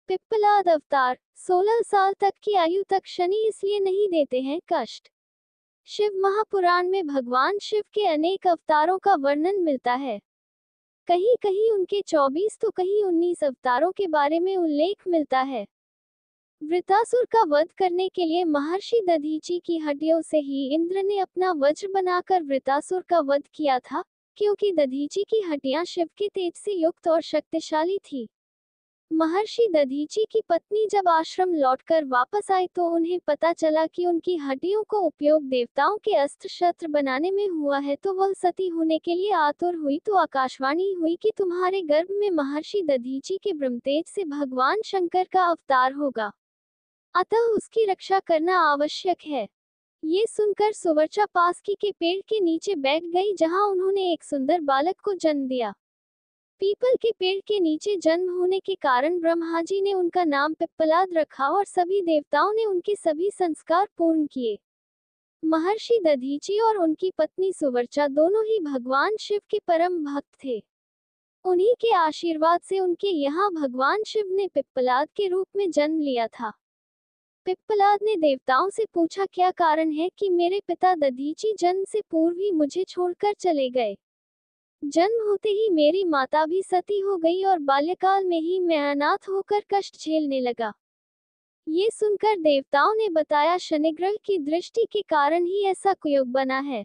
पिप्पलाद अवतार। 16 साल तक की आयु तक शनि इसलिए नहीं देते हैं कष्ट। शिव महापुराण में भगवान शिव के अनेक अवतारों का वर्णन मिलता है। कहीं कहीं उनके 24 तो कहीं 19 अवतारों के बारे में उल्लेख मिलता है। वृतासुर का वध करने के लिए महर्षि दधीचि की हड्डियों से ही इंद्र ने अपना वज्र बनाकर वृतासुर का वध किया था, क्योंकि दधीचि की हड्डियां शिव के तेज से युक्त और शक्तिशाली थी। महर्षि दधीचि की पत्नी जब आश्रम लौटकर वापस आई तो उन्हें पता चला कि उनकी हड्डियों को उपयोग देवताओं के अस्त्र शस्त्र बनाने में हुआ है, तो वह सती होने के लिए आतुर हुई। तो आकाशवाणी हुई कि तुम्हारे गर्भ में महर्षि दधीचि के ब्रह्मतेज से भगवान शंकर का अवतार होगा, अतः उसकी रक्षा करना आवश्यक है। ये सुनकर सुवर्चा पास के पेड़ के नीचे बैठ गई, जहां उन्होंने एक सुंदर बालक को जन्म दिया। पीपल के पेड़ के नीचे जन्म होने के कारण ब्रह्मा जी ने उनका नाम पिप्पलाद रखा और सभी देवताओं ने उनके सभी संस्कार पूर्ण किए। महर्षि दधीचि और उनकी पत्नी सुवर्चा दोनों ही भगवान शिव के परम भक्त थे। उन्हीं के आशीर्वाद से उनके यहाँ भगवान शिव ने पिप्पलाद के रूप में जन्म लिया था। पिप्पलाद ने देवताओं से पूछा, क्या कारण है कि मेरे पिता दधीचि जन्म से पूर्व ही मुझे छोड़कर चले गए। जन्म होते ही मेरी माता भी सती हो गई और बाल्यकाल में ही मैं अनाथ होकर कष्ट झेलने लगा। ये सुनकर देवताओं ने बताया, शनिग्रह की दृष्टि के कारण ही ऐसा कुयोग बना है।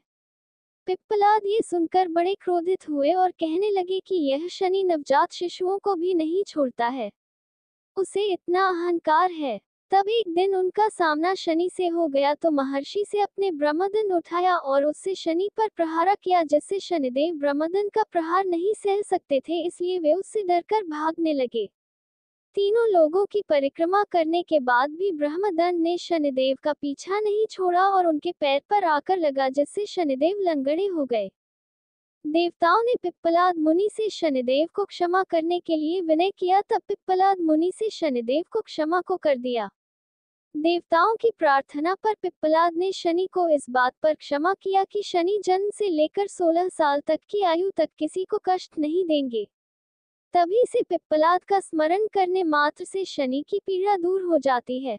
पिप्पलाद ये सुनकर बड़े क्रोधित हुए और कहने लगे कि यह शनि नवजात शिशुओं को भी नहीं छोड़ता है, उसे इतना अहंकार है। तब एक दिन उनका सामना शनि से हो गया तो महर्षि से अपने ब्रह्मदंड उठाया और उससे शनि पर प्रहार किया, जिससे शनिदेव ब्रह्मदंड का प्रहार नहीं सह सकते थे, इसलिए वे उससे डरकर भागने लगे। तीनों लोगों की परिक्रमा करने के बाद भी ब्रह्मदंड ने शनिदेव का पीछा नहीं छोड़ा और उनके पैर पर आकर लगा, जिससे शनिदेव लंगड़े हो गए। देवताओं ने पिप्पलाद मुनि से शनिदेव को क्षमा करने के लिए विनय किया, तब पिप्पलाद मुनि से शनिदेव को क्षमा को कर दिया। देवताओं की प्रार्थना पर पिप्पलाद ने शनि को इस बात पर क्षमा किया कि शनि जन्म से लेकर 16 साल तक की आयु तक किसी को कष्ट नहीं देंगे। तभी से पिप्पलाद का स्मरण करने मात्र से शनि की पीड़ा दूर हो जाती है।